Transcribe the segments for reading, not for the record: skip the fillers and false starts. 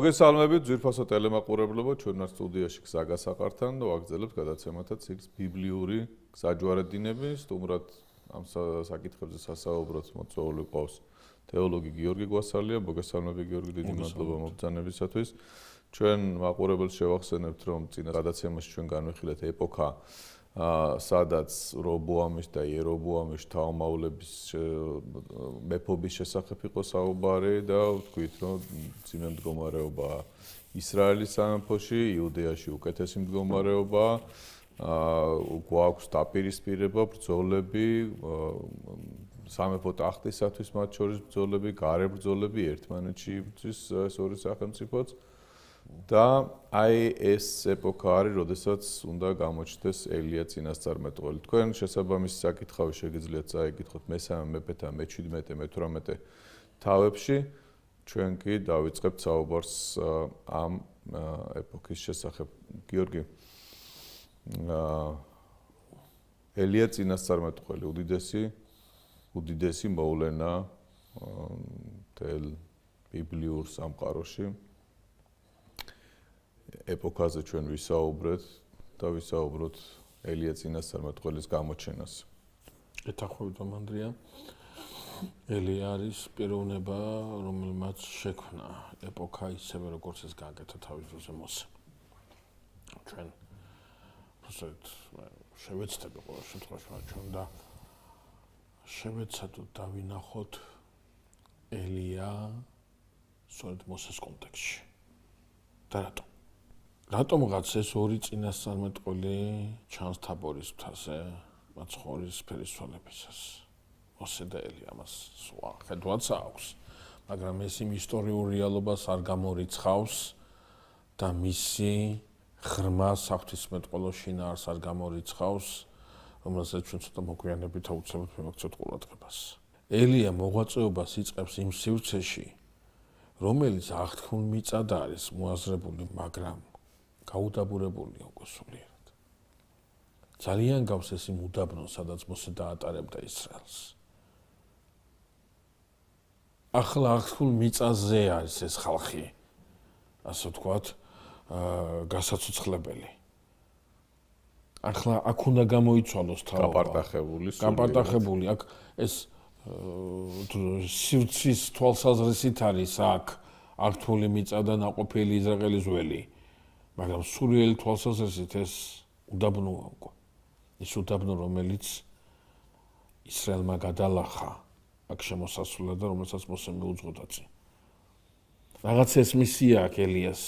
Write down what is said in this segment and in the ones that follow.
მოგესალმებით ძვირფასო ტელემაყურებლობა ჩვენ სტუდიაში გზა გასაყართან და ვაგრძელებთ გადაცემათა ციკლს ბიბლიური გზაჯვარედინები. სტუმრად ამ საკითხებზე სასაუბროთ მოწვეული ყავს თეოლოგი გიორგი გვასალია. მოგესალმები გიორგი, დიდი მადლობა მობრძანებისათვის. ჩვენ მაყურებელს შევახსენებთ, რომ წინა გადაცემაში ჩვენ განვიხილეთ ეპოქა სადაც რობოამის და იერობოამის თავმოყრობის მეფობის შესახებ იყო საუბარი და ვთქვით, რომ ძიმე მდგომარეობა ისრაელის სამეფოში, იუდეაში უკეთესი მდგომარეობა, გვაქვს დაპირისპირება, ბრძოლები, სამეფო ტახტისათვის მათ შორის ბრძოლები, გარე ბრძოლები ერთმანეთში იბრძვის ეს ორი სახელმწიფოც. და აი ეს ეპოქა არის, როდესაც უნდა გამოჩნდეს ელია წინასწარმეტყველი. თქვენ შესაბამისი საკითხავი შეგიძლიათ წაიკითხოთ მესამე მეფეთა მე-17, მე-18 თავებში. ჩვენ კი დავიწყებთ საუბარს ამ ეპოქის შესახებ. გიორგი, ელია წინასწარმეტყველი უდიდესი მოვლენა მთელ ბიბლიურ სამყაროში. ეპოქაზე ჩვენ ვისაუბრეთ და ვისაუბროთ ელია წინასწარმეტყველის გამოჩენას. ეთახვევით მანდრია. ელია არის პიროვნება, რომელმაც შექმნა ეპოქა ისევე როგორც ეს გააკეთა თავის დროზე მოსე. ჩვენ უბრალოდ შევეცდები ყოველ შემთხვევაში, ჩვენ და შევეცადოთ დავინახოთ ელია სწორედ მოსეს კონტექსტში. და რატომ? რატომღაც ეს ორი წინასწარმეტყველი ჩანს თაბორის მთაზე, მაცხოვრის ფერისცვალებისას. მოსე და ელია მას სხვა ხედვაც აქვს, მაგრამ ეს იმ ისტორიულ რეალობას არ გამორიცხავს და მისი ღრმა საღვთისმეტყველო შინაარს არ გამორიცხავს, რომელსაც ჩვენ ცოტა მოგვიანებით აუცილებლად მივაქცევთ ყურადღებას. ელია მოღვაწეობას იწყებს იმ სივრცეში, რომელიც აღთქმულ მიწად არის მოაზრებული, მაგრამ გაუდაბურებული უკვე სულიერად. ძალიან გავს ეს იმ უდაბნოს, სადაც მოსე დაატარებდა ისრაელს. ახლა აღთქმულ მიწაზე არის ეს ხალხი, ასე ვთქვათ, გასაცოცხლებელი. ახლა აქ უნდა გამოიცვალოს თავი. გაპარტახებული, აქ ეს სივრცის თვალსაზრისით არის აქ აღთქმული მიწა და ნაყოფიერი იძრაყელის ველი. მაგრამ სულიერი თვალსაზრისით ეს უდაბნოა უკვე. ის უდაბნო, რომელიც ისრაელმა გადალახა აქ შემოსასვლელად და რომელსაც მოსე მიუძღოდა წინ. რაღაც ეს მისია აქ ელიას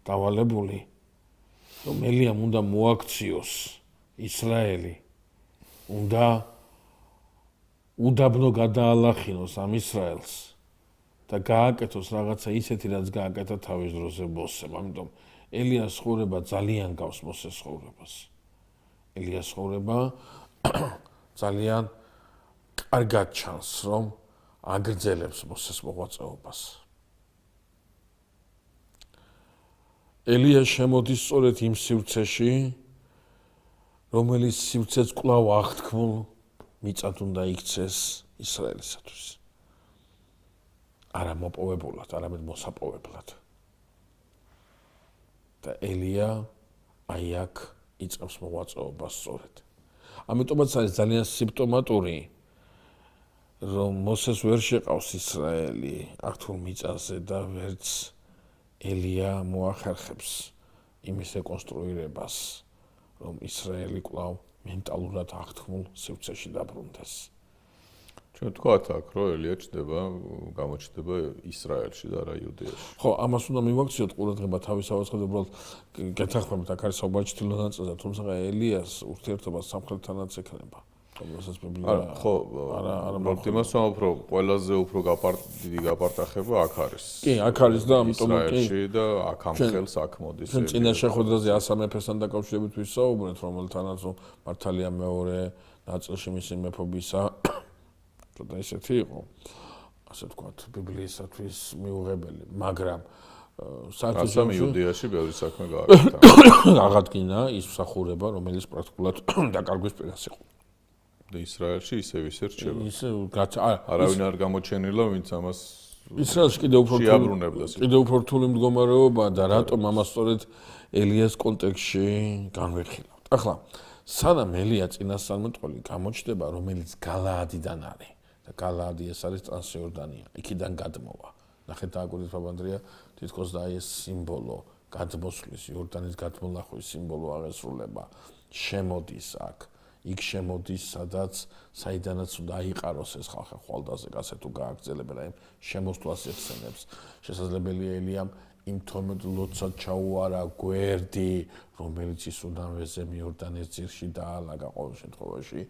დავალებული, რომ ელიამ უნდა მოაქციოს ისრაელი, უნდა უდაბნო გადაალახინოს ამ ისრაელს და გააკეთოს რაღაცა ისეთი, რაც გააკეთა თავის დროზე მოსემ. ამიტომ ელიას ცხოვრება ძალიან გავს მოსეს ცხოვრებას. ელიას ცხოვრება ძალიან კარგად ჩანს, რომ აგრძელებს მოსეს მოღვაწეობას. ელია შემოდის სწორედ იმ სივრცეში, რომელიც სივრცეც კვლავ აღთქმულ მიწად უნდა იქცეს ისრაელისათვის. არა მოპოვებულად, არამედ მოსაპოვებლად. და ელია აი აქ იწყებს მოღვაწეობას სწორედ. ამიტომაც არის ძალიან სიმპტომატური, რომ მოსეს ვერ შეყავს ისრაელი აღთქმულ მიწაზე და ვერც ელია მოახერხებს იმის რეკონსტრუირებას, რომ ისრაელი კვლავ მენტალურად აღთქმულ სივრცეში დაბრუნდეს. ჩვენ ვთქვათ აქ, რომ ელია გამოჩნდება ისრაელში და არა იუდეაში. ხო, ამას უნდა მივაქციოთ ყურადღება თავის ავაცხადებლად, უბრალოდ გეთანხმებით, აქ არის საუბარი ჩრდილო ნაწილზე, თუმცა ელიას ურთიერთობა სამხრეთთანაც ექნება. რომელსაც ბიბლია ხო, არა იმას ვამბობ, რომ ყველაზე უფრო დიდი გაპარტახება აქ არის. კი, აქ არის და ამიტომ კი ისრაელში და აქ ამ ხელს აქ მოდის. ჩვენ წინა შეხვედრაზე ასა მეფესთან დაკავშირებით ვისაუბრეთ, რომელთანაც მართალია მეორე ნაწილში მისი მეფობისა ცოტა ისეთი იყო, ასე ვთქვათ, ბიბლიისათვის მიუღებელი, მაგრამ საერთოდ იუდეაში ბევრი საქმე გააკეთა. აღადგინა ის მსახურება, რომელიც პრაქტიკულად დაკარგვის პირას იყო. და ისრაელში ისევ რჩება. ისე არავინ არ გამოჩენილა, ვინც ამას ისრაელს შეაბრუნებდა. კიდევ უფრო რთული მდგომარეობა და რატომ ამას სწორედ ელიას კონტექსტში განვიხილავთ. ახლა სანამ ელია წინასწარმეტყველი გამოჩნდება, რომელიც გალაადიდან არის და გალაადი ეს არის ტრანსიორდანია, იქიდან გადმოვა. ნახეთ აგურის ბაბანდრია თითქოს და ეს სიმბოლო გადმოსვლის, იორდანის გადმოლახვის სიმბოლო აღესრულება, შემოდის აქ. იქ შემოდის, სადაც საიდანაც უნდა აიყაროს ეს ხალხი ხვალდაზე, ასე თუ გააგრძელებენ, აი შემოსვლას ეხსენებს. შესაძლებელია ელიამ იმ 12 ლოცვად ჩაუარა გვერდი, რომელიც ის უდანვეზე მიორდანის ძირში დაალაგა ყოველ შემთხვევაში.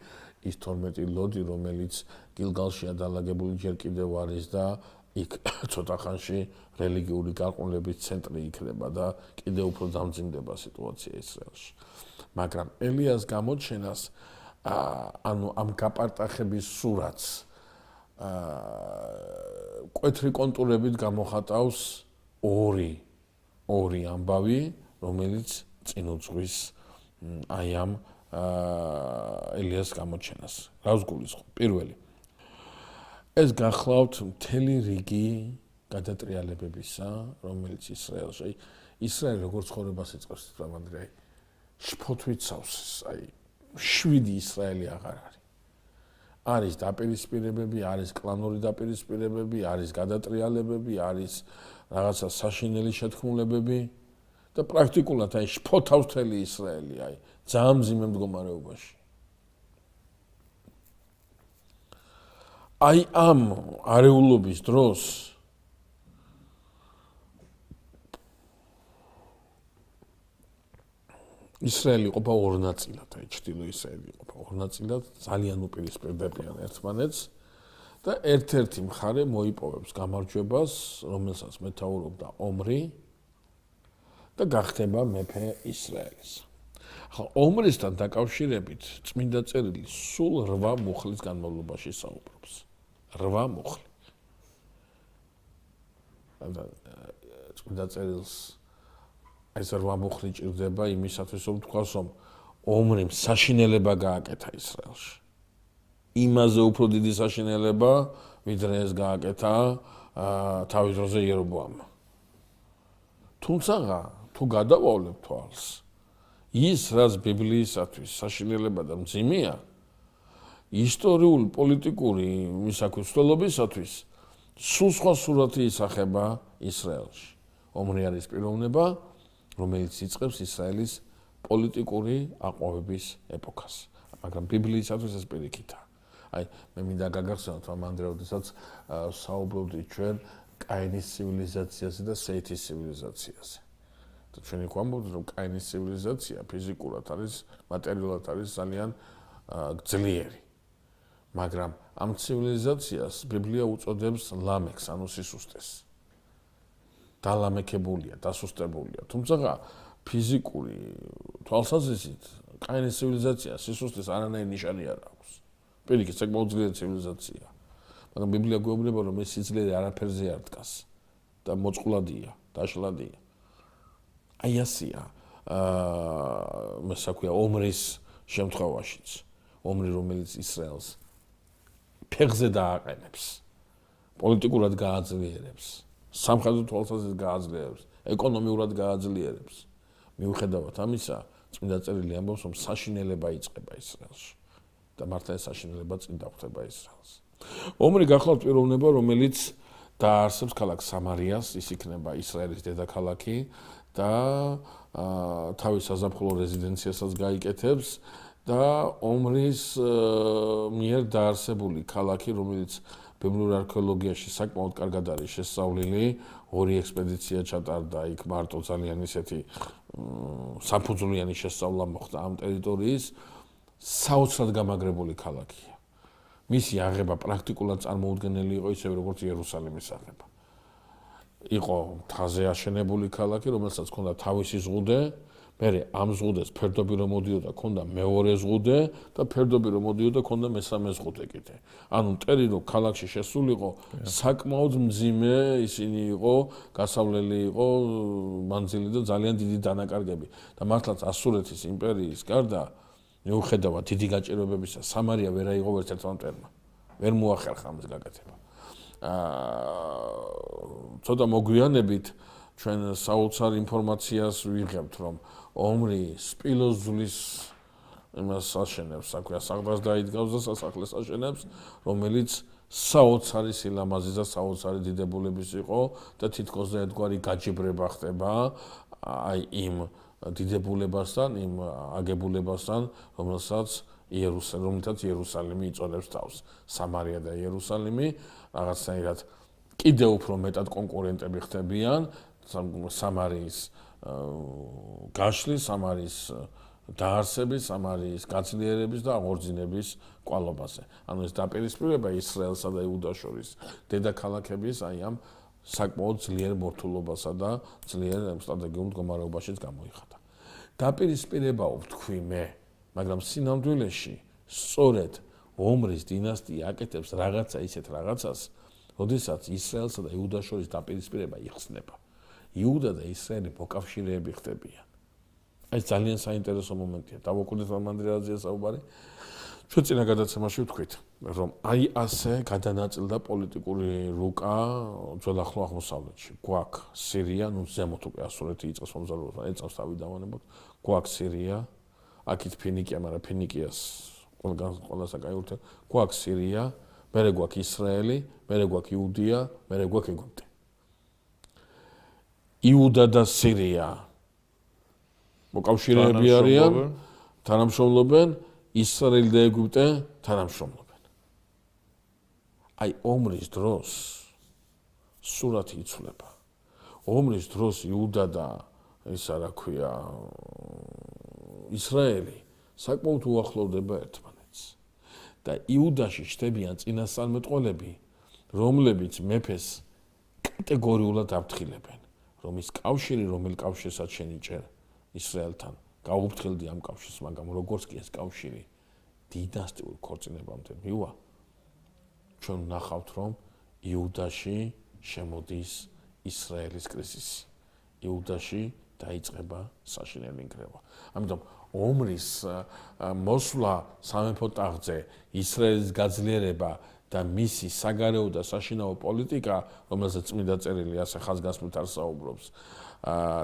ის 12 ლოდი, რომელიც გილგალში ადალაგებული ჯერ კიდევ არის და იქ ცოტა ხანში რელიგიური გაყოლების ცენტრი იქნება და კიდევ უფრო დამძიმდება სიტუაცია ისრაელში. მაგრამ ელიას გამოჩენას ანუ ამ გაპარტახების სურათს კვეთრი კონტურებით გამოხატავს ორი ამბავი, რომელიც წინ უძღვის აი ამ ელიას გამოჩენას. რას გულისხმობ? პირველი. ეს გახლავთ მთელი რიგი გადატრიალებებისა, რომელიც ისრაელში, ისრაელი როგორც ცხოვრებას იწყებს თამანდრე, შფოთვით სავსეს, აი 7 ისრაელი აღარ არის. არის დაპირისპირებები, არის კლანური დაპირისპირებები, არის გადატრიალებები, არის რაღაცა საშინელი შეთქმულებები და პრაქტიკულად აი შფოთავს მთელი ისრაელი, აი ძალიან მძიმე მდგომარეობაში. აი ამ არეულობის დროს ისრაელი იყოფა ორ ნაწილად, აი ჩრდილო ისრაელი იყოფა ორ ნაწილად, ძალიან უპირისპირდებიან ერთმანეთს და ერთ-ერთი მხარე მოიპოვებს გამარჯვებას, რომელსაც მეთაურობდა ომრი და გახდება მეფე ისრაელის. ახლა ომრისთან დაკავშირებით წმინდა წერილი სულ 8 მუხლის განმავლობაში საუბრობს. 8 მუხლი. და წმინდა წერილს ეს 8 მუხლი ჭირდება იმისათვის, რომ თქვას, რომ ომრიმ საშინელება გააკეთა ისრაელში. იმაზე უფრო დიდი საშინელება, ვიდრე ეს გააკეთა თავის დროზე იერობოამმა. თუმცა თუ გადავავლებ თვალს, ის რაც ბიბლიისათვის საშინელება და მძიმეა, ისტორიული, პოლიტიკური მისაკუთრებისათვის სულ სხვა სურათი ისახება ისრაელში. ომრი არის პიროვნება, რომელიც იწყებს ისრაელის პოლიტიკური აყვავების ეპოქას. მაგრამ ბიბლიისათვის ეს პირიქითაა. აი, მე მინდა გაგახსენოთ ამ ანდრეოდესაც საუბრობდი ჩვენ კაინის ცივილიზაციაზე და სეითის ცივილიზაციაზე. და ჩვენ იქ ვამბობთ, რომ კაინის ცივილიზაცია ფიზიკურად არის, მატერიალურად არის ძალიან ძლიერი. მაგრამ ამ ცივილიზაციას ბიბლია უწოდებს ლამექს, ანუ სისუსტეს. დალამექებულია, დასუსტებულია. თუმცა ფიზიკური თვალსაზრისით კაინის ცივილიზაცია სისუსტეს არანაირი ნიშანი არ აქვს. პირიქით, საკმაოდ ძლიერი ცივილიზაცია. მაგრამ ბიბლია გვეუბნება, რომ ეს სიძლიერე არაფერზე არ დგას და მოწყვლადია, დაშლადია. აი ასია მოსაკვია ომრის შემთხვევაშიც. ომრი, რომელიც ისრაელს ფეხზე დააყენებს, პოლიტიკურად გააძლიერებს, სამხედრო თვალსაზრისით გააძლიერებს, ეკონომიურად გააძლიერებს. მიუხედავად ამისა, წმინდა წერილი ამბობს, რომ საშინელება იწყება ისრაელში და მართლა ეს საშინელება წინ დახვდება ისრაელს. ომრი გახლავთ პიროვნება, რომელიც დაარსებს ქალაქ სამარიას, ის იქნება ისრაელის დედაქალაქი და თავის საზაფხულო რეზიდენციასაც გაიკეთებს და ომრის მიერ დაარსებული ქალაქი, რომელიც ბიბლიურ არქეოლოგიაში საკმაოდ კარგად არის შესწავლილი, 2 ექსპედიცია ჩატარდა იქ მარტო ძალიან ისეთი საფუძვლიანი შესწავლა მოხდა ამ ტერიტორიის, საოცრად გამაგრებული ქალაქია. მისი აღება პრაქტიკულად წარმოუდგენელი იყო ისევე როგორც იერუსალიმის აღება. იყო მთაზე აშენებული ქალაქი, რომელსაც ჰქონდა თავისი ზღუდე, მერე ამ ზღუდეს ფერდობი რომ მოდიოდა, ჰქონდა მეორე ზღუდე და ფერდობი რომ მოდიოდა, ჰქონდა მესამე ზღუდე კიდე. ანუ მტერი რომ ქალაქში შესულიყო, საკმაოდ მძიმე ისინი იყო, გასავლელი იყო მანძილი და ძალიან დიდი დანაკარგები. და მართლაც ასურეთის იმპერიის გარდა მიუხედავად დიდი გაჭირვებებისა, სამარია ვერ აიღო ერთ-ერთმა მტერმა. ვერ მოახერხა ამის გაკეთება. ცოტა მოგვიანებით ჩვენ საოცარ ინფორმაციას ვიღებთ, რომ ომრი სპილოზულის იმას აშენებს, საქმე სახლს დაიდგავს და სასახლეს აშენებს, რომელიც საოცარი სილამაზის და საოცარი დიდებულების იყო და თითქოს ერთგვარი გაჯიბრება ხდება აი იმ დიდებულებასთან, იმ აგებულებასთან, რომელსაც იერუსალიმი იწოდებს თავს. სამარია და იერუსალიმი რაღაცნაირად კიდევ უფრო მეტად კონკურენტები ხდებიან სამარიის გაშლის, სამარიის დაარსების, სამარიის გაძლიერების და აღორძინების კვალობაზე. ანუ ეს დაპირისპირება ისრაელსა და იუდას შორის დედაქალაქების აი ამ საკმაოდ ძლიერ მორთულობასა და ძლიერ სტრატეგიულ მდგომარეობაშიც გამოიხატა. დაპირისპირება ვთქვი მე, მაგრამ სინამდვილეში სწორედ ომრის დინასტია აკეთებს რაღაცა ისეთ რაღაცას, როდესაც ისრაელსა და იუდას შორის დაპირისპირება იხსნება. იუდა და ისრაელი მოკავშირეები ხდებიან. ეს ძალიან საინტერესო მომენტია. დავუკვირდით მანდრიაძეა საუბარი. ჩვენ წინა გადაცემაში ვთქვით, რომ აი ასე გადანაწილდა პოლიტიკური რუკა ძველ ახლო აღმოსავლეთში. გვაქვს სირია, ნუ ზემოთ უკვე ასურეთი იწყოს მომზადება, ეწავს თავი დავანებოთ. გვაქვს სირია, აქეთ ფინიკია, მაგრამ ფინიკიას ყველასა კაი ურთიერთობა. გვაქვს სირია, მერე გვაქვს ისრაელი, მერე გვაქვს იუდია, მერე გვაქვს ეგვიპტე. იუდა და სირია მოკავშირეები არიან, თანამშრომლობენ, ისრაელი და ეგვიპტე თანამშრომლობენ. აი ომრის დროს სურათი იცვლება. ომრის დროს იუდა და ისა რა ქვია ისრაელი საკმაოდ უახლოვდება ერთმანეთს. და იუდაში ჩნდებიან წინასწარმეტყველები, რომლებიც მეფეს კატეგორიულად აფრთხილებენ, რომ ის კავშირი, რომელ კავშირსაც შენიჭერ ისრაელთან, გაუფრთხილდი ამ კავშირს, მაგრამ როგორც კი ეს კავშირი დინასტიურ ქორწინებამდე მივა, ჩვენ ვნახავთ, რომ იუდაში შემოდის ისრაელის კრიზისი. იუდაში დაიწყება საშინელი ნგრევა. ამიტომ ომრის მოსვლა სამეფო ტახტზე, ისრაელის გაძლიერება და მისი საგარეო და საშინაო პოლიტიკა, რომელსაც წმინდა წერილი ასე ხაზგასმით არ საუბრობს,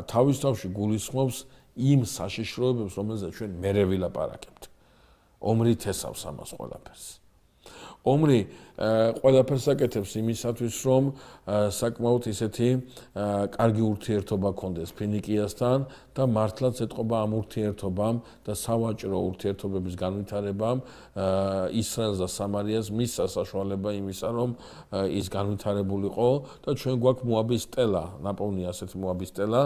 თავის თავში გულისხმობს იმ საშიშროებებს, რომელზეც ჩვენ მერე ვილაპარაკებთ. ომრი თესავს ამას ყველაფერს. ომრი ყველაფერს აკეთებს იმისათვის, რომ საკმაოდ ისეთი კარგი ურთიერთობა ქონდეს ფინიკიასთან და მართლაც ეთყობა ამ ურთიერთობამ და სავაჭრო ურთიერთობების განვითარებამ ისრაელს და სამარიას მისცა საშუალება იმისა, რომ ის განვითარებულიყო და ჩვენ გვაქვს მოაბის სტელა, ნაპოვნია ასეთი მოაბის სტელა,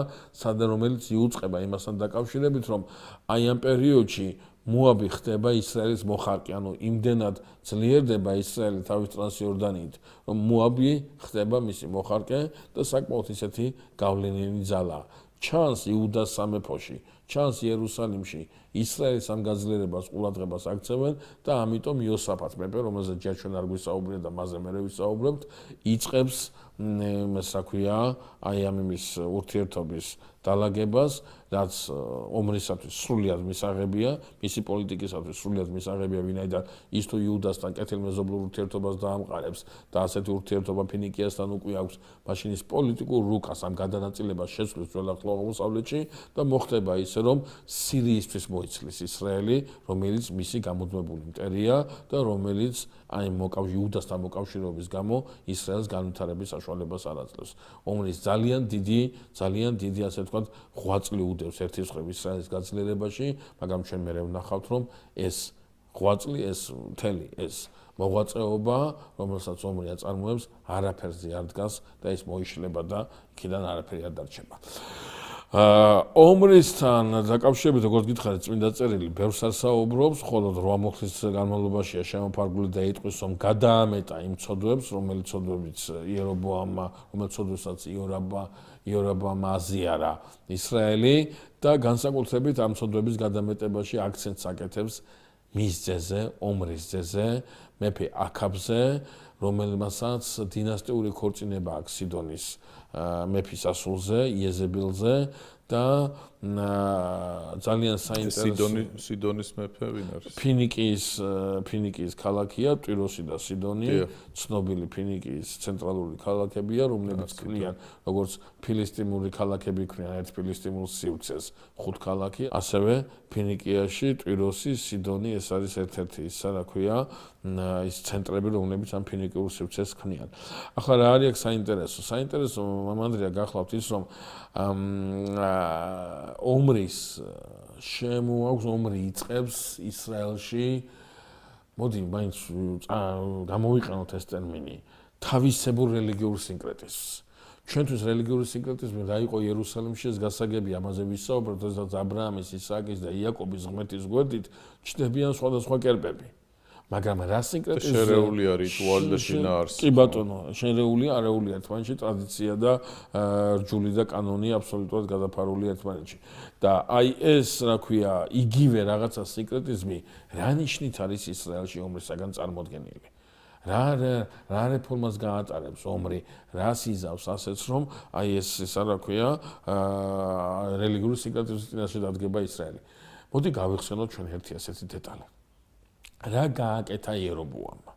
რომელიც იუწყება იმასთან დაკავშირებით, რომ აი ამ პერიოდში მოაბი ხდება ისრაელის მოხარკე, ანუ იმდენად ძლიერდება ისრაელი თავის ტრანსიორდანიით, რომ მოაბი ხდება მისი მოხარკე და საკმაოდ ისეთი გავლენიანი ძალა. ჩანს იუდას სამეფოში, ჩანს იერუსალიმში, ისრაელის ამ გაძლიერებას ყურადღებას აქცევენ და ამიტომ იოსაფატ მეფე, რომელზეც ჯერ ჩვენ არ გვისაუბრეთ და მასზე მერე ვისაუბრებთ, იწყებს საქვია აი ამ იმის ურთიერთობის დალაგებას, რაც ომრისათვის სრულიად მისაღებია, მისი პოლიტიკისათვის სრულიად მისაღებია, ვინაიდან ის თუ იუდასთან კეთილმეზობლურ ურთიერთობას დაამყარებს და ასეთი ურთიერთობა ფინიკიასთან უკვე აქვს, მაშინ ის პოლიტიკურ რუკას ამ გადანაწილებას შეცვლის ძველ ახლო აღმოსავლეთში და მოხდება ისე, რომ სირიისთვის მოიცლის ისრაელი, რომელიც მისი გამუდმებული მტერია და რომელიც აი იუდასთან მოკავშირეობის გამო ისრაელს განვითარების საშუალებას არ აძლევს. ომრის ძალიან დიდი ასე ვთქვათ, ღვაწლი უდევს ერთი მხრივ ისრაელის გაძლიერებაში, მაგრამ ჩვენ მერე ვნახავთ, რომ ეს ღვაწლი, მთელი ეს მოღვაწეობა, რომელსაც ომრი აწარმოებს, არაფერზე არ დგას და ის მოიშლება და იქიდან არაფერი არ დარჩება. ომრისთან დაკავშირებით, როგორც გითხარით, წმინდა წერილი ბევრს არ საუბრობს, ხოლო 8 მოხლის განმავლობაშია შემოფარგლული და იტყვის, რომ გადაამეტა იმ ცოდვებს, რომელიც ცოდვებიც იორაბამ აზიარა ისრაელი და განსაკუთრებით ამ ცოდვების გადამეტებაში აქცენტს აკეთებს მის ძეზე, ომრის ძეზე, მეფე აქაბზე, რომელმასაც დინასტიური ქორწინება აქვს სიდონის მეფის ასულზე, იეზებელზე და ძალიან საინტერესო სიდონის მეფე ვინ არის? ფინიკის ქალაქია, ტვიროსი და სიდონი, ცნობილი ფინიკის ცენტრალური ქალაქებია, რომლებიც ქმნიან როგორც ფილისტიმური ქალაქები ქმნიან ერთ ფილისტიმურ სივრცეს, 5 ქალაქი, ასევე ფინიკიაში ტვიროსი, სიდონი ეს არის ერთ-ერთი ისა, რა ქვია, ის ცენტრები, რომლებიც ამ ფინიკიურ სივრცეს ქმნიან. ახლა რა არის აქ საინტერესო? საინტერესო მამანდრია გახლავთ ის, რომ ომრის შემოაქვს, ომრი იწყებს ისრაელში. მოდი, მაინც გამოვიყენოთ ეს ტერმინი. თავისებურ რელიგიურ სინკრეტიზმს. ჩვენთვის რელიგიური სინკრეტიზმი რა იყო იერუსალიმში, ეს გასაგები ამაზე ვისაუბრებთ, როდესაც აბრაამის, ისააკის და იაკობის ღმერთის გვერდით ჩნდებიან სხვადასხვა კერპები. მაგრამ რა სინკრეტიზმი შერეულია რიტუალი და შინაარსი. კი ბატონო, შერეულია, არეულია ერთმანეთში ტრადიცია და რჯული და კანონი აბსოლუტურად გადაფარული ერთმანეთში. და აი ეს, რა ქვია, იგივე რაღაცა სინკრეტიზმი რა ნიშნით არის ისრაელში ომრისაგან წარმოდგენილი. რა რეფორმას გაატარებს ომრი, რას იზავს ასეც რომ აი ეს რა ქვია, რელიგიური სინკრეტიზმის წინაშე დადგება ისრაელი. მოდი გავიხსენოთ ჩვენ ერთი ასეთი დეტალი. რა გააკეთა იერობოამმა?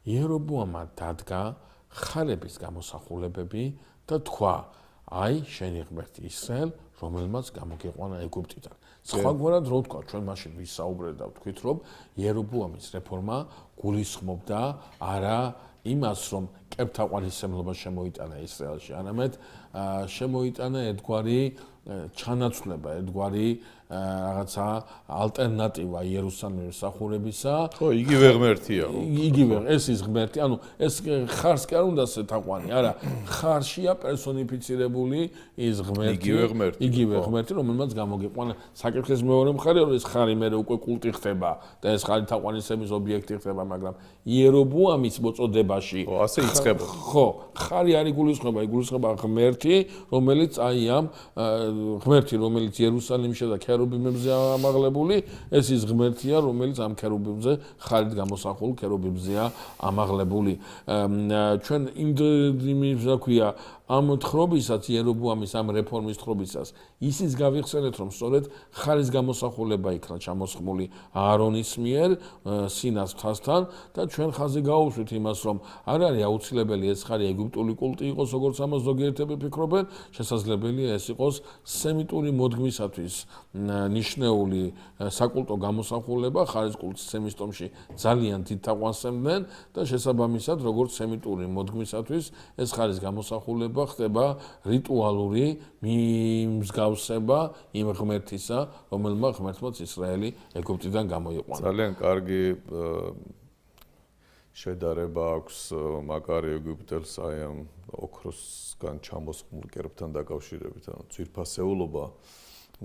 იერობოამმა დადგა ხარების გამოსახულებები და თქვა, აი შენი ღმერთი ისრაელ, რომელმაც გამოგეყვანა ეგვიპტიდან. სხვაგვარად რო თქვა, ჩვენ მაშინ ვისაუბრეთ და ვთქვით, რომ იერობოამის რეფორმა გულისხმობდა არა იმას, რომ კერპთაყვანისმცემლობა შემოიტანა ისრაელში, არამედ შემოიტანა ერთგვარი ჩანაცვლება, ერთგვარი რაღაცა ალტერნატივა იერუსალიმის მსახურებისა. ხო, იგივე ღმერთია. იგივე, ეს ის ღმერთი, ანუ ეს ხარს კი არ უნდა თაყვანი, არა, ხარშია პერსონიფიცირებული ის ღმერთი. იგივე ღმერთი, რომელმაც გამოგეყვანა. საკითხის მეორე მხარე, რომ ეს ხარი მე უკვე კულტი ხდება და ეს ხარი თაყვანისმცემის ობიექტი ხდება, მაგრამ იერობოამის მოწოდებაში ასე იწყება. ხო, ხარი არ იგულისხმება, იგულისხმება ღმერთი, რომელიც აი ამ ღმერთი, რომელიც იერუსალიმში და ქერუბიმებზე ამაღლებული, ეს ის ღმერთია, რომელიც ამ ქერუბიმზე ხარით გამოსახულ ქერუბიმზეა ამაღლებული. ჩვენ იმდროინდ რა ქვია, ამ თხრობისაც იერობოამის ამ რეფორმის თხრობისას ისიც გავიხსენეთ, რომ სწორედ ხარის გამოსახულება იქნა ჩამოსხმული აარონის მიერ სინას მთასთან და ჩვენ ხაზი გაუშვით იმას, რომ არ არის აუცილებელი ეს ხარი ეგვიპტული კულტი იყოს, როგორც ამას ზოგიერთები ფიქრობენ, შესაძლებელია ეს იყოს სემიტური მოდგმისათვის ნიშნეული საკულტო გამოსახულება, ხარის კულტის სემისტომში ძალიან დიდ თაყვანს და შესაბამისად, როგორც სემიტური მოდგმისათვის ეს ხარის გამოსახულება ხდება რიტუალური მსგავსება იმ ღმერთისა, რომელმა ღმერთმაც ისრაელი ეგვიპტიდან გამოიყვანა. ძალიან კარგი შედარება აქვს მაგარი ეგვიპტელს აი ამ ოქროსგან ჩამოსხმულ კერპთან დაკავშირებით, ანუ ძვირფასეულობა,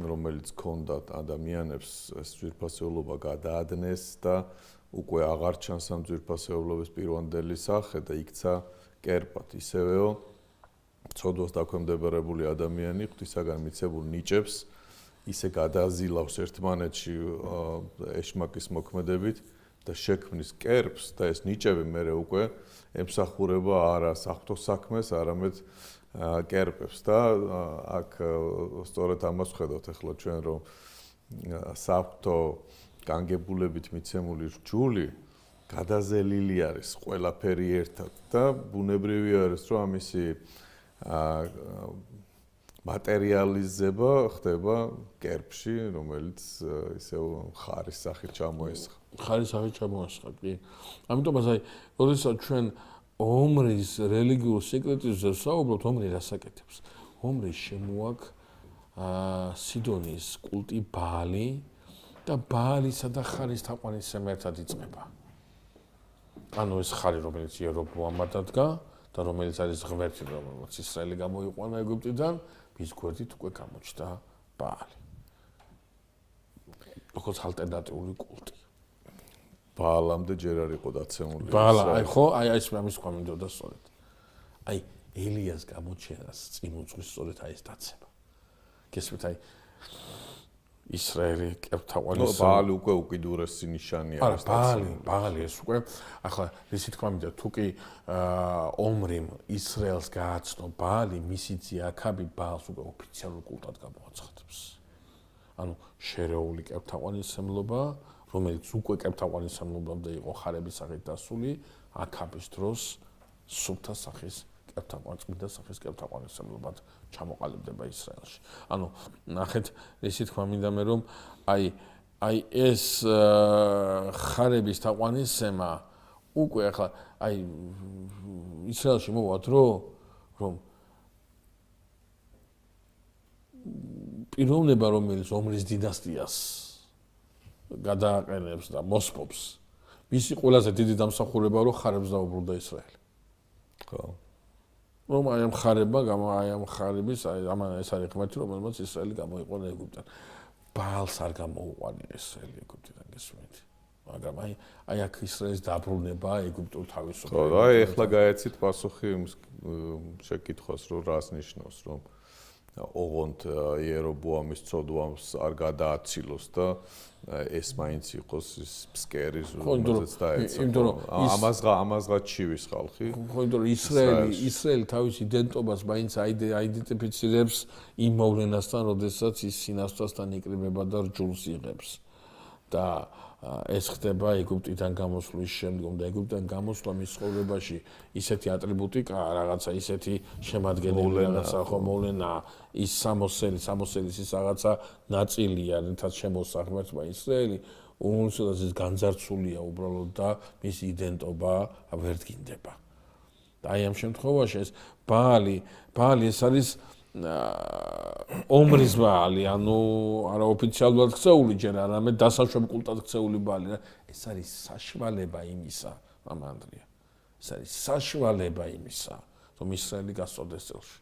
რომელიც ჰქონდათ ადამიანებს, ეს ძვირფასეულობა გადაადნეს და უკვე აღარ ჩანს ამ ძვირფასეულობის პირვანდელი სახე და იქცა კერპად, ისევეო ცოდვას დაქვემდებარებული ადამიანი ღვთისაგან მიცემულ ნიჭებს ისე გადააზილავს ერთმანეთში ეშმაკის მოქმედებით და შექმნის კერპს და ეს ნიჭები მერე უკვე ემსახურება არა საღვთო საქმეს, არამედ კერპებს და აქ სწორედ ამას ვხედავთ ახლა ჩვენ რომ საღვთო განგებულებით მიცემული რჯული გადაზელილი არის ყველაფერი ერთად და ბუნებრივი არის რომ ამისი მატერიალიზება ხდება კერპში, რომელიც ისევ ხარის სახით ჩამოესხა. ხარის სახით ჩამოესხა, კი. ამიტომაც აი, როდესაც ჩვენ ომრის რელიგიურ სიკრეტიზმზე ვსაუბრობთ, ომრი რას აკეთებს? ომრი შემოაქვს სიდონის კულტი ბაალი და ბაალისა და ხარის თაყვანისმცემი ერთად იწყება. ანუ ეს ხარი, რომელიც იერობოამმა დადგა და რომელიც არის ღმერთი, რომელმაც ისრაელი გამოიყვანა ეგვიპტიდან, მის გვერდით უკვე გამოჩნდა ბაალი. როგორც ალტერნატიული კულტი. ბაალამდე ჯერ არ იყო დაცემული. ბაალა, აი ხო, აი ეს ამის თქვა მინდოდა სწორედ. აი ელიას გამოჩენას წინ უძღვის სწორედ აი ეს დაცემა. გესმით, აი ისრაელი კერპთაყვანის ბაალი უკვე უკიდურესი ნიშანია არის დაცემული. ბაალი ეს უკვე ახლა ისე თქვა მინდა თუ კი ომრიმ ისრაელს გააცნო ბაალი, მისი ძე აქაბი ბაალს უკვე ოფიციალურ კულტად გამოაცხადებს. ანუ შერეული კერპთაყვანისმცემლობა, რომელიც უკვე კერპთაყვანისმცემლობამდე იყო ხარების სახით დასული, აქაბის დროს სუფთა სახის წმინდა სახის კერპთაყვანისმცემლობად ჩამოყალიბდება ისრაელში. ანუ ნახეთ, ისი თქვა მინდა მე რომ აი ეს ხარების თაყვანისცემა უკვე ახლა აი ისრაელში მოვად რომ პიროვნება რომელიც ომრის დინასტიას გადააყენებს და მოსპობს მისი ყველაზე დიდი დამსახურება რომ ხარებს დაუბრუნდა ისრაელი. ხო. რომ აი ამ ხარების ამან ეს არის ღმერთი რომელმაც ისრაელი გამოიყვანა ეგვიპტიდან. ბაალს არ გამოუყვანია ისრაელი ეგვიპტიდან გესმით. მაგრამ აი აქ ისრაელის დაბრუნება ეგვიპტურ თავისუფლებას. ხო, აი ეხლა გაეცით პასუხი შეკითხვას რომ რას ნიშნავს რომ ოღონდ იერობოამის ცოდვამს არ გადააცილოს და ეს მაინც იყოს ის ფსკერის რომელზეც დაეცა. ამაზღა ჩივის ხალხი. ხო, იმიტომ რომ ისრაელი თავის იდენტობას მაინც აიდენტიფიცირებს იმ მოვლენასთან, როდესაც ის სინასწრასთან იკრიბება და რჯულს იღებს. და ეს ხდება ეგვიპტიდან გამოსვლის შემდგომ და ეგვიპტიდან გამოსვლა მის ცხოვრებაში ისეთი ატრიბუტიკა, რაღაცა ისეთი შემადგენელი რაღაცა მოვლენა, ის სამოსელის ის რაღაცა ნაწილია, რითაც შემოსა ღმერთმა ისრაელი, უმუშრად ის განძარცულია უბრალოდ და მის იდენტობა ვერ დგინდება. და აი ამ შემთხვევაში ეს ბაალი ეს არის ომრის ბაალი, ანუ არაოფიციალურად ქცეული ჯერ არამედ დასაშვებ კულტად ქცეული ბაალი. ეს არის საშუალება იმისა, მამა ანდრია. ეს არის საშუალება იმისა, რომ ისრაელი გასწორდეს წელში.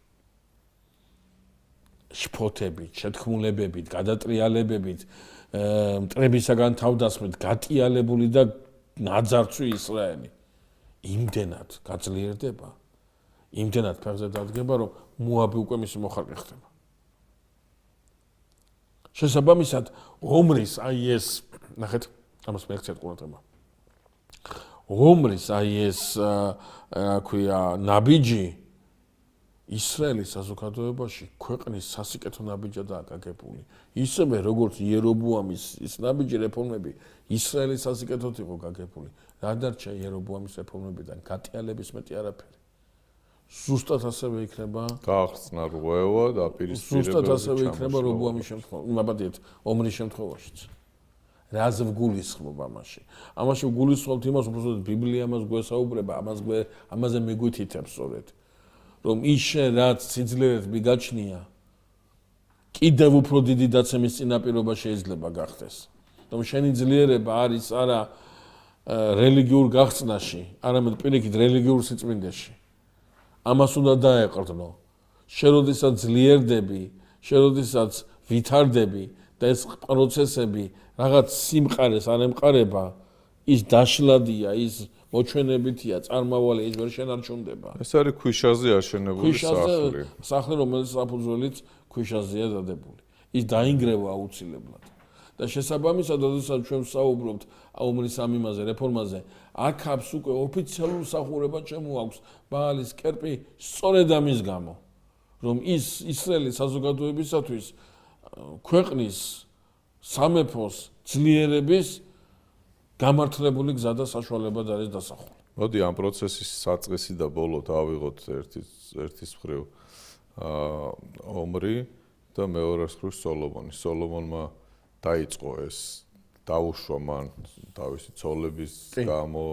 შფოთებით, შეთქმულებებით, გადატრიალებებით, მტრებისაგან თავდასხმით გატიალებული და ნაძარცვი ისრაელი იმდენად გაძლიერდება, იმდენად ფეხზე დადგება, რომ მოაბი უკვე მისი მოხარკე ხდება. შესაბამისად, ომრის აი ეს, ნახეთ, ამას მეექცეთ ყურადღება. ომრის აი ეს, რა ქვია, ნაბიჯი ისრაელის საზოგადოებაში ქვეყნის სასიკეთო ნაბიჯადაა გაგებული. ისევე როგორც იერობოამის ის ნაბიჯი რეფორმები ისრაელის სასიკეთოდ იყო გაგებული. რა დარჩა იერობოამის რეფორმებიდან? გატიალების მეტი არაფერი. ზუსტად ასევე იქნება გაახსნა რღვევა და პირისპირება. ზუსტად ასევე იქნება რობოამის შემთხვევაში, მაბადიეთ, ომრის შემთხვევაშიც. რას ვგულისხმობ ამაში? ამაში ვგულისხმობთ იმას, უბრალოდ ბიბლია ამას გვესაუბრება, ამაზე მიგვითითებს სწორედ. რომ ის შენ რაც სიძლიერით მიგაჩნია, კიდევ უფრო დიდი დაცემის წინაპირობა შეიძლება გახდეს. რომ შენი ძლიერება არის არა რელიგიურ გახსნაში, არამედ პირიქით რელიგიურ სიწმინდეში. ამას უნდა დაეყრდნო. შენ როდესაც ძლიერდები, შენ როდესაც ვითარდები და ეს პროცესები რაღაც სიმყარეს არ ემყარება, ის დაშლადია, ის მოჩვენებითია, წარმავალი, ის ვერ შენარჩუნდება. ეს არის ქვიშაზე აშენებული სახლი. სახლი, რომელიც საფუძველიც ქვიშაზეა დადებული. ის დაინგრევა აუცილებლად. და შესაბამისად, როდესაც ჩვენ ვსაუბრობთ ომრის ამ იმაზე, რეფორმაზე, აქაბს უკვე ოფიციალურ მსახურება შემოაქვს ბაალის კერპი სწორედ ამის გამო, რომ ის ისრაელის საზოგადოებისათვის ქვეყნის სამეფოს ძლიერების გამართლებული გზა და საშუალებად არის დასახული. მოდი ამ პროცესის საწყისი და ბოლო დავიღოთ ერთის მხრივ ომრი და მეორეს მხრივ სოლომონი. სოლომონმა დაიწყო ეს დაუშვა მან თავისი ცოლების გამო,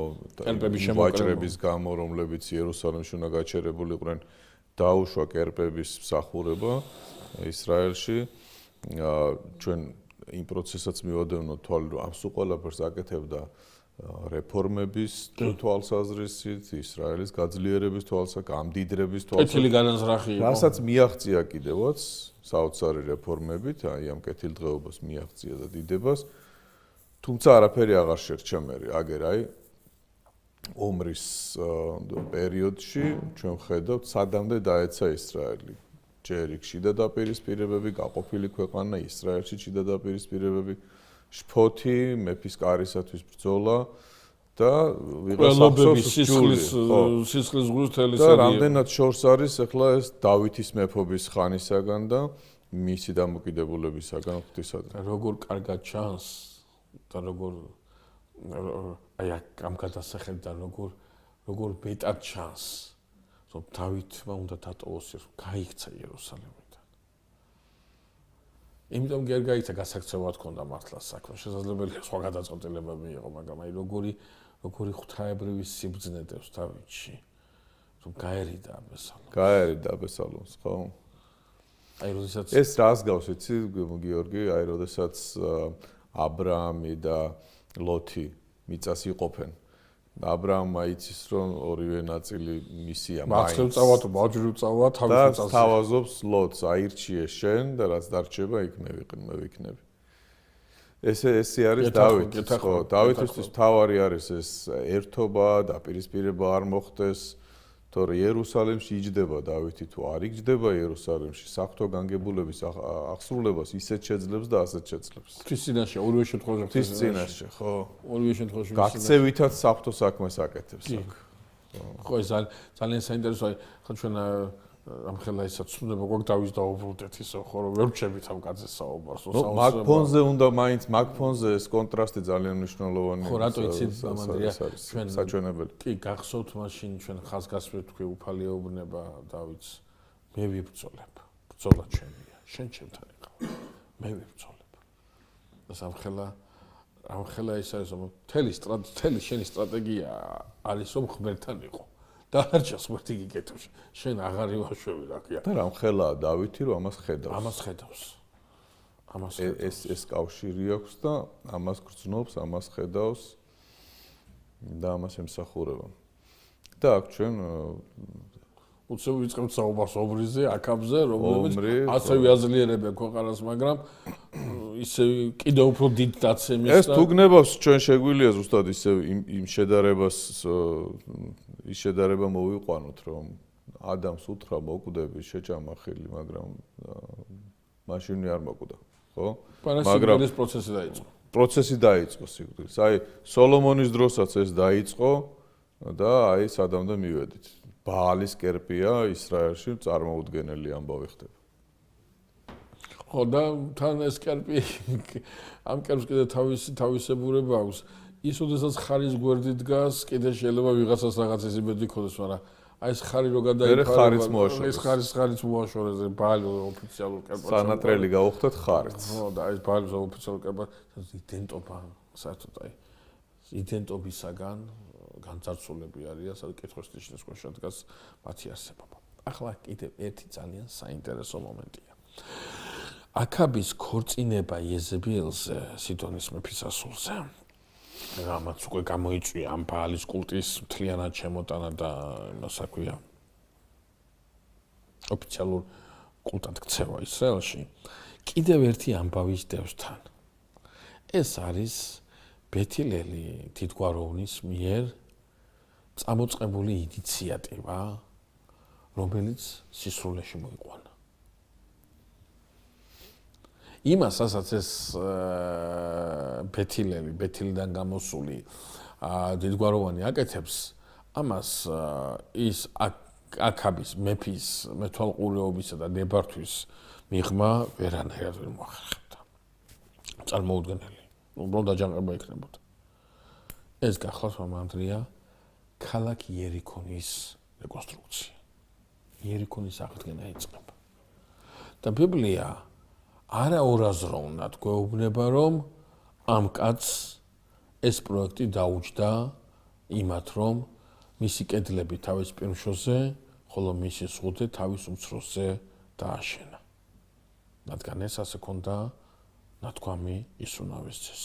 ვაჭრების გამო, რომლებიც იერუსალიმში უნდა გაჩერებულიყვნენ, დაუშვა კერპების მსახურება ისრაელში. ჩვენ იმ პროცესაც მივადევნოთ თვალი, რომ ამ სულ ყველაფერს აკეთებდა რეფორმების თვალსაზრისით, ისრაელის გაძლიერების თვალსაზრისით, გამდიდრების თვალსაზრისით. კეთილი განაზრახი იყო. რასაც მიაღწია კიდევაც საოცარი რეფორმებით, აი ამ კეთილდღეობას მიაღწია და დიდებას. თუმცა არაფერი აღარ შერჩა მერე, აგერ აი ომრის პერიოდში ჩვენ ხედავთ სადამდე დაეცა ისრაელი. ჯერ იქ შიდა დაპირისპირებები, გაყოფილი ქვეყანა, ისრაელში შიდა დაპირისპირებები, შფოთი, მეფის კარისათვის ბრძოლა და ვიღაც ახსოვს სისხლის ღრუს თელი და რამდენად შორს არის ახლა ეს დავითის მეფობის ხანისაგან და მისი დამოკიდებულებისაგან ღვთისადმი. როგორ კარგად ჩანს და როგორ აი ამ გადასახედიდან როგორ მეტად ჩანს რომ დავითმა უნდა დატოვოს გაიქცა იერუსალიმიდან. იმიტომ გერ გაიქცა გასაქცევად ქონდა მართლა საქმე. შესაძლებელია სხვა გადაწყვეტილებები იყო, მაგრამ აი როგორი ღვთაებრივი სიბრძნე დევს დავითში. რომ გაერიდა აბესალომს. გაერიდა აბესალომს, ხო? აი როდესაც ეს რას გავს, იცი, გიორგი, აი როდესაც აბრაამი და ლოთი მიწას იყოფენ. აბრაამმა იცის, რომ ორივე ნაწილი მისია მაინც. მახსოვ წავა თუ ბაჯური წავა თავის და თავაზობს ლოთს, აირჩიე შენ და რაც დარჩება იქ მე ვიქნები. ესე არის დავითი, ხო? დავითისთვის თავარი არის ეს ერთობა, დაპირისპირება არ მოხდეს. თორე იერუსალიმში იჯდება დავითი თუ არ იჯდება იერუსალიმში, საღვთო განგებულების აღსრულებას ისეთ შეძლებს და ასეთ შეძლებს. ღვთის წინაშე ორივე შემთხვევაში ღვთის წინაშე, ხო. ორივე შემთხვევაში გაქცევითაც საღვთო საქმეს აკეთებს აქ. ხო, ეს ძალიან საინტერესოა. ხო ჩვენ ამ ხელა ისაც ცნება გვაქვს დავის დაუბრუნდეთ ისე ხო რომ ვერ ვჩებით ამ კაცზე საუბარს. მაგ ფონზე უნდა მაინც მაგ ფონზე ეს კონტრასტი ძალიან მნიშვნელოვანია. ხო, რატო იცით მამანდრია ჩვენ საჩვენებელი. კი, გახსოვთ მაშინ ჩვენ ხაზგასმით თქვი უფალიეუბნება დავითს. მე ვიბრძოლებ. ბრძოლა ჩემია. შენ ჩემთან იყავ. მე ვიბრძოლებ. და ამ ხელა ის არის რომ მთელი შენი სტრატეგია არის რომ ღმერთთან იყო. და არ ჩას ღმერთი გიკეთებს. შენ აღარ ივაშვები რა ქვია. და რამ ხელაა დავითი რომ ამას ხედავს. ეს კავშირი აქვს და ამას გრძნობს, ამას ხედავს და ამას ემსახურება. და აქ ჩვენ უცებ ვიწყებთ საუბარს ობრიზე, აქაბზე, რომლებიც ასევე აზლიერებენ ქვეყანას, მაგრამ ისე კიდევ უფრო დიდ დაცემის ეს თუ გნებავს ჩვენ შეგვიძლია ზუსტად ისე იმ შედარება მოვიყვანოთ, რომ ადამს უთხრა მოკვდები, შეჭამა ხილი, მაგრამ მაშინვე არ მოკვდა, ხო? მაგრამ ეს პროცესი დაიწყო. პროცესი დაიწყო სიკვდილის. აი სოლომონის დროსაც ეს დაიწყო და აი სადამდე მივედით. ბაალის კერპია ისრაელში წარმოუდგენელი ამბავი ხდება. ხო და თან ეს კერპი ამ კერპს კიდე თავისებურება აქვს. ის ოდესაც ხარის გვერდით დგას, კიდე შეიძლება ვიღაცას რაღაცის იმედი ქონდეს, მაგრამ აი ეს ხარი რო გადაიფარა, ეს ხარიც მოაშორეს ბაალი ოფიციალურ კერპად. სანატრელი გაუხდათ ხარიც. ხო და აი ეს ბაალი ოფიციალურ კერპად იდენტობა, საერთოდ აი იდენტობისაგან განცარცულები არიან, სადაც კითხვის ნიშნის ქვეშ დგას მათი არსებობა. ახლა კიდევ ერთი ძალიან საინტერესო მომენტია. აქაბის ქორწინება იეზებიელზე, სიდონის მეფის ასულზე. რამაც უკვე გამოიწვია ამ ბაალის კულტის მთლიანად შემოტანა და იმას აქვია. ოფიციალურ კულტად ქცევა ისრაელში. კიდევ ერთი ამბავის დევსთან. ეს არის ბეთილელი თითგვაროვნის მიერ წამოწყებული ინიციატივა, რომელიც სისრულეში მოიყვანა. იმას, ასაც ეს ბეთილიდან გამოსული დიდგვაროვანი აკეთებს, ამას ის აქაბის მეფის მეთვალყურეობისა და ნებართვის მიღმა ვერანაირად ვერ მოახერხებდა. წარმოუდგენელი. უბრალოდ აჯანყება იქნებოდა. ეს გახლავს მამანდრია ქალაქ იერიქონის რეკონსტრუქცია. იერიქონის აღდგენა იწყება. და ბიბლია არაორაზროვნად გვეუბნება, რომ ამ კაცს ეს პროექტი დაუჯდა იმათ, რომ მისი კედლები თავის პირმშოზე, ხოლო მისი ზღუდე თავის უმცროსზე დააშენა. რადგან ეს ასე ქონდა ნათქვამი ისუნავესძეს.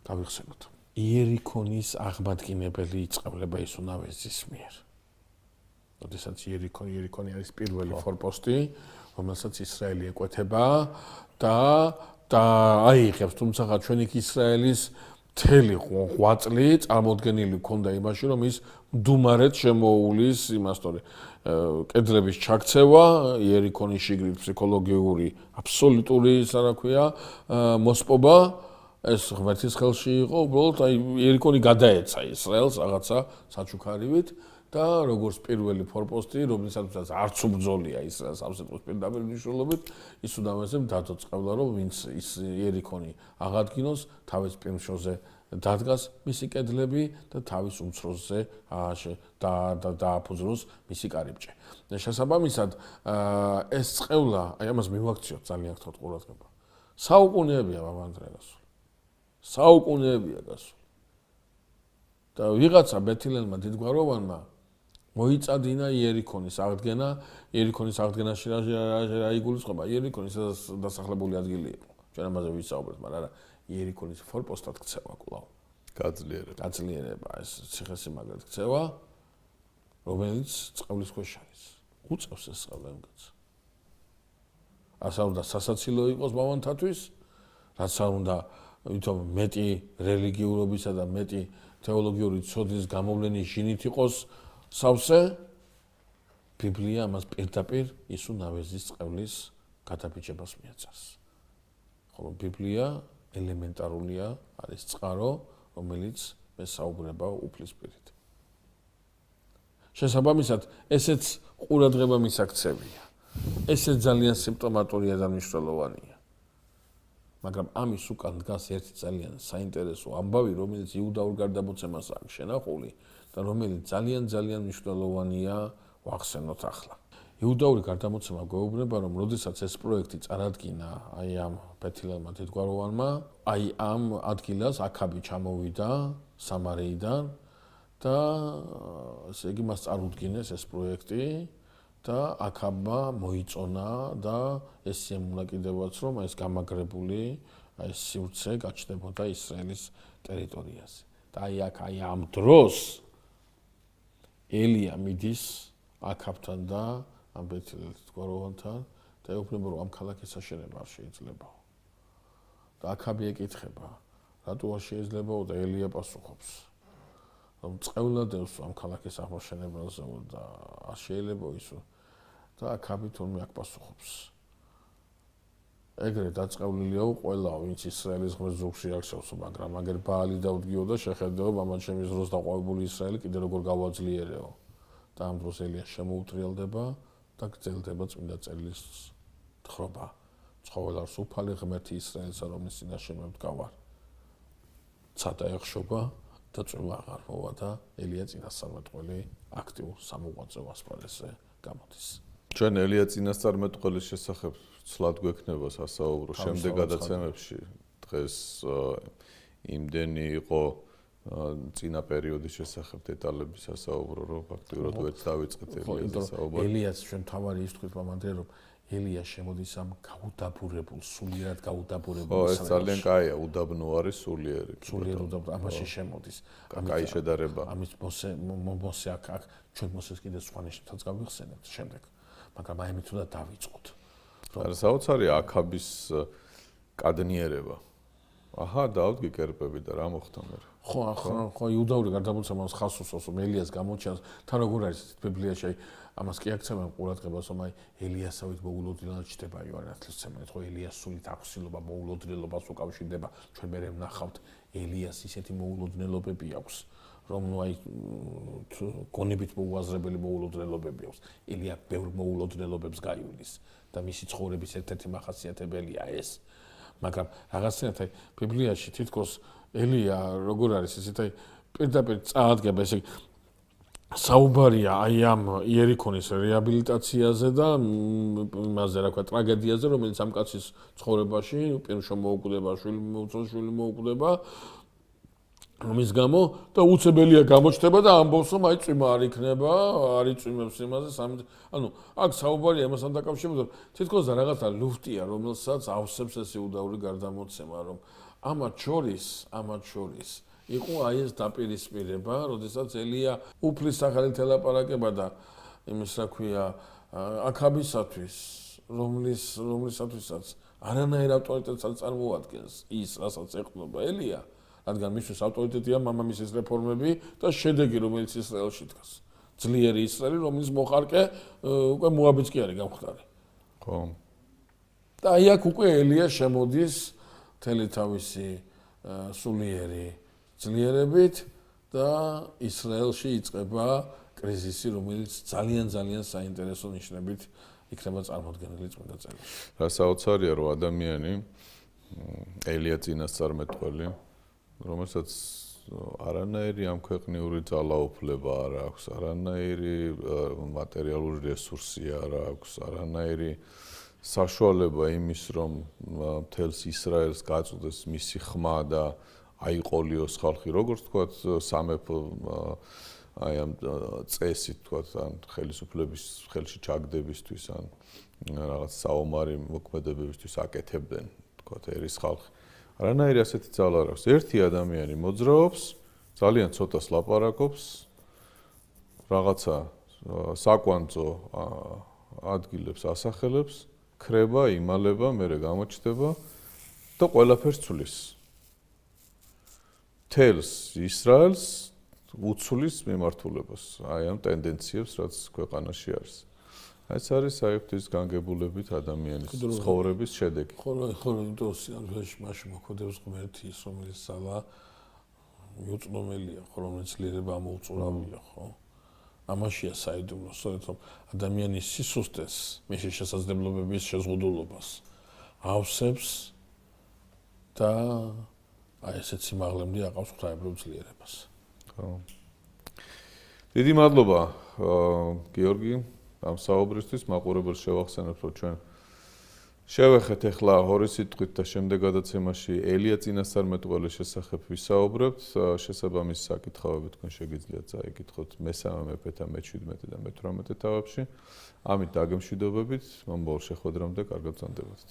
დავიხსენოთ. იერიქონის აღმადგენელი იწყება ისუნავესძის მიერ. როდესაც იერიქონი არის პირველი ფორპოსტი, რომელსაც ისრაელი ეკვეთება და აიღებს, თუმცა ჩვენ იქ ისრაელის მთელი ღვაწლი წარმოდგენილი ქონდა იმაში, რომ ის მდუმარედ შემოუვლის იმას, თორე კედლების ჩაქცევა, იერიქონის შიგნით ფსიქოლოგიური აბსოლუტური სარაქვია მოსპობა ეს ღმერთის ხელში იყო, უბრალოდ აი იერიქონი გადაეცა ისრაელს რაღაცა საჩუქარივით და როგორც პირველი ფორპოსტი, რომელსაც არც უბრძოლია ისრაელს ამ სიტყვის პირდაპირ მნიშვნელობით, ის უდავესებ დადოწყებდა, რომ ვინც ის იერიქონი აღადგინოს, თავის პირშოზე დადგას მისი კედლები და თავის უმცროსზე დააფუძნოს მისი კარიბჭე. და შესაბამისად, ეს წყევლა, აი ამას მივაქციოთ ძალიან ხშირად ყურადღება. საუკუნეებია მამანდრე გასული. საუკუნეებია გასული. და ვიღაცა ბეთილელმა დიდგვაროვანმა მოიწადინა იერიქონის აღდგენა, იერიქონის აღდგენაში რა იგულისხმება? იერიქონის დასახლებული ადგილი იყო. ჩვენ ამაზე ვისაუბრეთ, მაგრამ არა იერიქონის ფორპოსტად ქცევა კვლავ. გაძლიერება, ეს ციხესიმაგრედ ქცევა, რომელიც წყევლის ქვეშ არის. უწევს ეს წყევლა იმ კაცს. ასე უნდა სასაცილო იყოს მამონთათვის, რაც უნდა ვითომ მეტი რელიგიურობისა და მეტი თეოლოგიური ცოდნის გამოვლენის ჟინით იყოს სავსე, ბიბლია ამას პირდაპირ ისუ ნავეზის წყევლის გადაბიჯებას მიაწერს. ხოლო ბიბლია ელემენტარულია, არის წყარო, რომელიც მესაუბრება უფლისპირით. შესაბამისად, ესეც ყურადღება მისაქცევია. ესეც ძალიან სიმპტომატურია და მნიშვნელოვანია. მაგრამ ამის უკან დგას ერთი ძალიან საინტერესო ამბავი, რომელიც იუდაურ გარდამოცემას აქვს შენახული და რომელიც ძალიან მნიშვნელოვანია ვახსენოთ ახლა. იუდაური გარდამოცემა გვეუბნება, რომ როდესაც ეს პროექტი წარადგინა აი ამ ბეთილელმა დიდგვაროვანმა, აი ამ ადგილას აქაბი ჩამოვიდა სამარეიდან და ესე იგი მას წარუდგინეს ეს პროექტი და აქაბმა მოიწონა და ეს შემოულა კიდევაც რომ ეს გამაგრებული ეს სივრცე გაჩნდებოდა ისრაელის ტერიტორიაზე. და აი ამ დროს ელია მიდის აქაბთან და ამ ბეთილელის გვაროვანთან და ეუბნება რომ ამ ქალაქის აშენება არ შეიძლებაო. და აქაბი ეკითხება, რატო არ შეიძლებაო და ელია პასუხობს, რომ წყევლა დევს ამ ქალაქის აღმაშენებელზე და არ შეიძლებაო ისო. და აქაბი თორმე აქ პასუხობს. ეგრე დაწყევლილიაო ყველა, ვინც ისრაელის ღმერთ ზურგში აღსევს, მაგრამ აგერ ბაალი დაუდგიო და შეხედეო ამან ჩემის დროს დაყვავებული ისრაელი კიდე როგორ გავაძლიერეო. და ამ დროს ელია შემოუტრიალდება და გრძელდება წმინდა წერილის თხრობა. ცხოველარს უფალი ღმერთი ისრაელსა, რომლის წინაშე მე ვდგავარ. ცადა ეხშობა და წვიმა აღარ მოვა და ელია წინასწარმეტყველი აქტიურ სამოღვაწეო ასპარეზზე გამოდის. ჩვენ ელია წინასწარმეტყველის შესახებ ცლად გვექნება სასაუბრო შემდეგ გადაცემებში. დღეს იმდენი იყო წინა პერიოდის შესახებ დეტალები სასაუბრო, რომ ფაქტიურად ვერც დავიწყეთ ელიაზე საუბარი. ელიას ჩვენ თავარი ის თქვით მამანდრე, რომ ელია შემოდის ამ გაუდაბურებულ, სულიერად გაუდაბურებულ ეს ძალიან კაია, უდაბნო არის სულიერი. სულიერ უდაბნო, ამაში შემოდის. კაი შედარება. ამის მოსე აქ ჩვენ მოსეს კიდე სხვა ნიშნებსაც გავიხსენებთ შემდეგ. მაგრამ აი ამით უნდა დავიწყოთ. არა საოცარია აქაბის კადნიერება. აჰა, დავდგი კერპები და რა მოხდა მე? ხო, იუდაური გარდამოცემას ხას უსვამს, რომ ელიას გამოჩენს, თან როგორ არის ბიბლიაში, აი ამას კი აქცევენ ყურადღებას, რომ აი ელიასავით მოულოდნელად ჩდება იონათლისმცემელი, ხო ელიას სულით აღსილობა, მოულოდნელობას უკავშირდება, ჩვენ მე ვნახავთ ელიას ისეთი მოულოდნელობები აქვს, რომ ნუ აი გონებით მოუაზრებელი მოულოდნელობები აქვს. ელია ბევრ მოულოდნელობებს გაივლის და მისი ცხოვრების ერთ-ერთი მახასიათებელია ეს. მაგრამ რაღაცნაირად აი ბიბლიაში თითქოს ელია როგორ არის ისეთ აი პირდაპირ წაადგება ესე საუბარია აი ამ იერიქონის რეაბილიტაციაზე და იმაზე რა ქვია ტრაგედიაზე რომელიც ამ კაცის ცხოვრებაში პირშო მოუკვდება შვილი მოუკვდება რომის გამო და უცებელია გამოჩნდება და ამბობს რომ აი წვიმა არ იქნება არ იწვიმებს იმაზე ანუ აქ საუბარია ამასთან დაკავშირებით თითქოს და რაღაცა ლუფტია რომელსაც ავსებს ეს იუდაური გარდამოცემა რომ ამათ შორის იყო აი ეს დაპირისპირება როდესაც ელია უფლის სახელით ელაპარაკება და იმის რა ქვია აქაბისათვის რომლისათვისაც არანაირ ავტორიტეტს არ წარმოადგენს ის რასაც ეხმობა ელია რადგან მისთვის ავტორიტეტია მამამისის რეფორმები და შედეგი რომელიც ისრაელში დგას. ძლიერი ისრაელი რომლის მოხარკე უკვე მოაბიც კი არის გამხდარი. ხო. და აი აქ უკვე ელია შემოდის მთელი თავისი სულიერი ძლიერებით და ისრაელში იწყება კრიზისი, რომელიც ძალიან საინტერესო ნიშნებით იქნება წარმოდგენილი წმინდა წერილში. რა საოცარია, რომ ადამიანი ელია წინასწარმეტყველი, რომელსაც არანაირი ამ ქვეყნიური ძალაუფლება არ აქვს, არანაირი მატერიალური რესურსი არ აქვს, არანაირი საშუალება იმის, რომ მთელს ისრაელს გაწვდეს მისი ხმა და აიყოლიოს ხალხი, როგორც თქვათ, სამეფო აი ამ წესით თქვათ, ან ხელისუფლების ხელში ჩაგდებისთვის, ან რაღაც საომარი მოქმედებებისთვის აკეთებდნენ, თქვათ, ერის ხალხი. არანაირი ასეთი ძალა არ აქვს. ერთი ადამიანი მოძრაობს, ძალიან ცოტას ლაპარაკობს, რაღაცა საკვანძო ადგილებს ასახელებს, ქრება, იმალება, მერე გამოჩნდება და ყველაფერს ცulis. თელს ისრაელს უცulis მიმართულებას, აი ამ ტენდენციებს, რაც ქვეყანაში არის. ეს არის საერთის განგებულებით ადამიანის ცხოვრების შედეგი. ხოლო იმიტომ სიამოვნებაში მაშინ მოქმედებს ღმერთი ის, რომელიც ძალა მიუწვდომელია, რომელიც ძლიერება ამოუწურავია, ხო? ამაშია საიდუმლო, სწორედ რომ ადამიანის სისუსტეს, მისი შესაძლებლობების შეზღუდულობას ავსებს და აი ესეც სიმაღლემდე აყავს ღვთაებრივ ძლიერებას. ხო. დიდი მადლობა, გიორგი. ამ საუბრისთვის მაყურებელს შევახსენებ, რომ ჩვენ შევეხეთ ახლა ორი სიტყვით და შემდეგ გადაცემაში ელია წინასწარმეტყველის შესახებ ვისაუბრებთ. შესაბამის საკითხავები თქვენ შეგიძლიათ წაიკითხოთ მესამე მეფეთა მე-17 და მე-18 თავებში. ამით დაგემშვიდობებით, მომავალ შეხვედრამდე კარგად გრძანდებოდეთ.